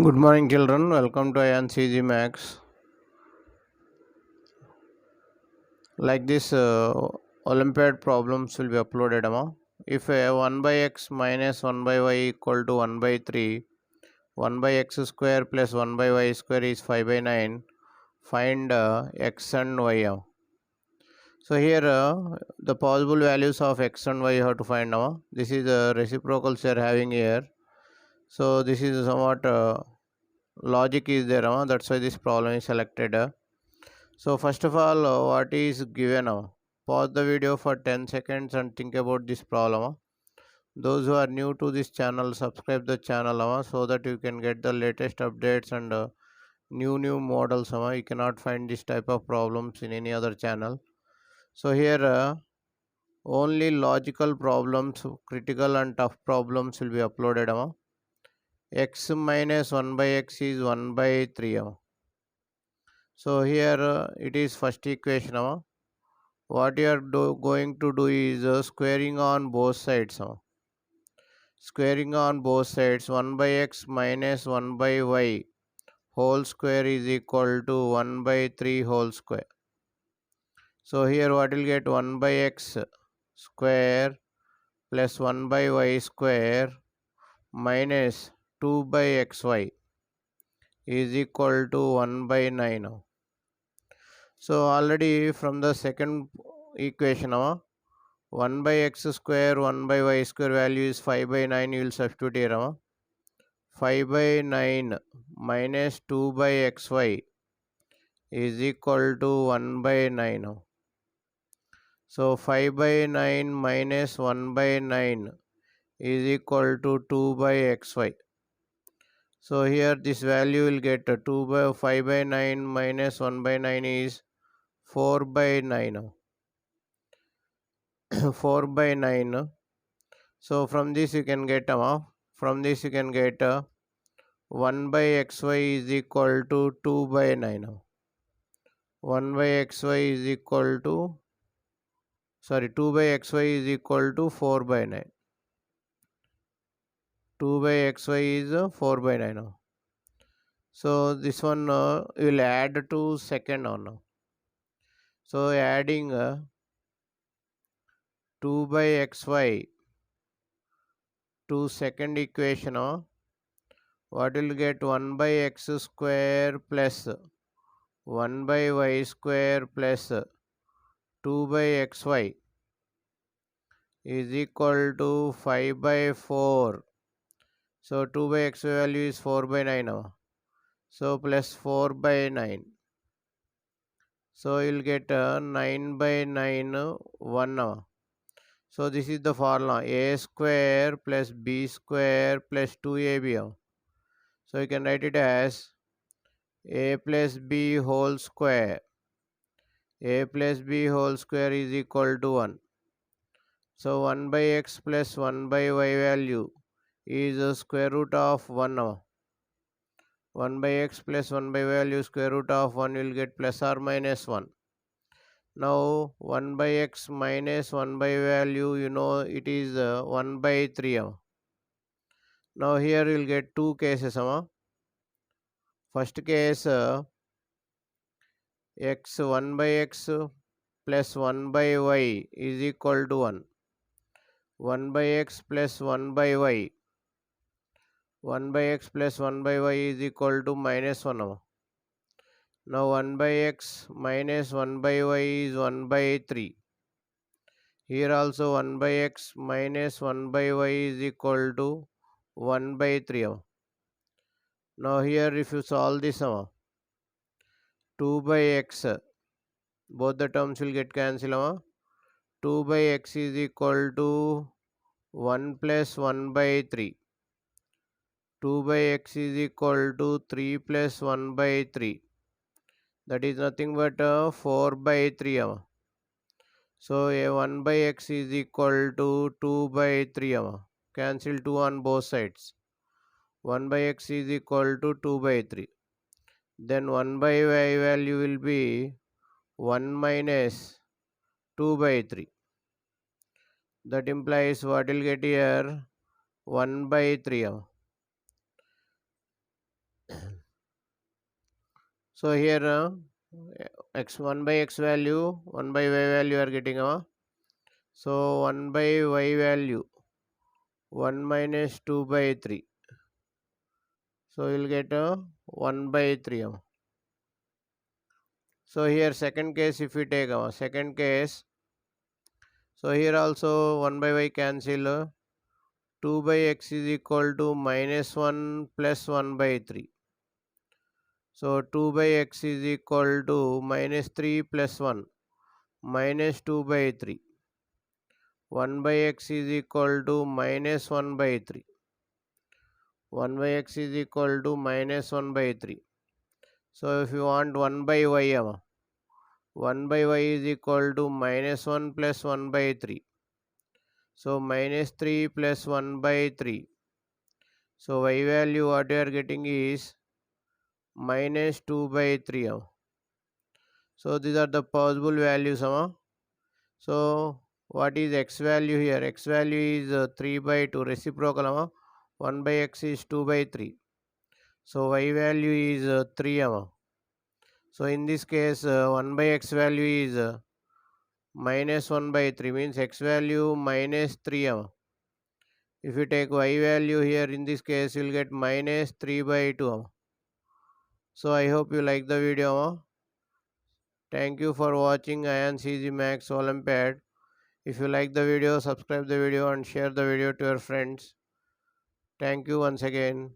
Good morning, children. Welcome to INCG Max. Like this, Olympiad problems will be uploaded. If 1 by x minus 1 by y equal to 1 by 3, 1 by x square plus 1 by y square is 5 by 9, find x and y. So here, the possible values of x and y you have to find. This is the reciprocals we are having here. So this is somewhat logic is there. That's why this problem is selected. So first of all, what is given now? Pause the video for 10 seconds and think about this problem. Those who are new to this channel, subscribe the channel so that you can get the latest updates and new models. You cannot find this type of problems in any other channel. So here only logical problems, critical and tough problems will be uploaded. X minus 1 by x is 1 by 3. So here it is first equation. What you are going to do is squaring on both sides. Squaring on both sides, 1 by x minus 1 by y whole square is equal to 1 by 3 whole square. So here what will get 1 by x square plus 1 by y square minus 2 by xy is equal to 1 by 9. So already from the second equation, 1 by x square, 1 by y square value is 5 by 9. You will substitute here. 5 by 9 minus 2 by xy is equal to 1 by 9. So 5 by 9 minus 1 by 9 is equal to 2 by xy. So here this value will get 2 by 5 by 9 minus 1 by 9 is 4 by 9. 4 by 9. So from this you can get 1 by xy is equal to 2 by 9. 1 by xy is equal to 2 by xy is equal to 4 by 9. 2 by xy is 4 by 9. So this one will add to second one. So adding 2 by xy to second equation, what will get 1 by x square plus 1 by y square plus 2 by xy is equal to 5 by 4. So 2 by xy value is 4 by 9. So plus 4 by 9. So you'll get 9 by 9 1. So this is the formula, a square plus b square plus 2ab. So you can write it as a plus b whole square. A plus b whole square is equal to 1. So 1 by x plus 1 by y value is the square root of 1. 1 by x plus 1 by value square root of 1 will get plus or minus 1. Now 1 by x minus 1 by value, it is 1 by 3. Now here you will get two cases. First case, x 1 by x plus 1 by y is equal to 1. 1 by x plus 1 by y. 1 by x plus 1 by y is equal to minus 1. Now 1 by x minus 1 by y is 1 by 3. Here also 1 by x minus 1 by y is equal to 1 by 3. Now here if you solve this, 2 by x, both the terms will get cancelled. 2 by x is equal to 1 plus 1 by 3. 2 by x is equal to 3 plus 1 by 3. That is nothing but 4 by 3. So a 1 by x is equal to 2 by 3. Cancel 2 on both sides. 1 by x is equal to 2 by 3. Then 1 by y value will be 1 minus 2 by 3. That implies what will get here? 1 by 3. So here x1 by x value, 1 by y value are getting so 1 by y value 1 minus 2 by 3. So you'll get 1 by 3. So here second case, if we take second case, so here also 1 by y cancel, 2 by x is equal to minus 1 plus 1 by 3. So 2 by x is equal to minus 3 plus 1 minus 2 by 3. 1 by x is equal to minus 1 by 3. 1 by x is equal to minus 1 by 3. So if you want 1 by y, 1 by y is equal to minus 1 plus 1 by 3. So minus 3 plus 1 by 3. So y value what you are getting is minus 2 by 3. So these are the possible values. So what is x value here? X value is 3 by 2 reciprocal. 1 by x is 2 by 3. So y value is 3. So in this case 1 by x value is minus 1 by 3, means x value minus 3. If you take y value here, in this case you will get minus 3 by 2. So I hope you like the video. Thank you for watching IAN CG Max Olympiad. If you like the video, subscribe the video and share the video to your friends. Thank you once again.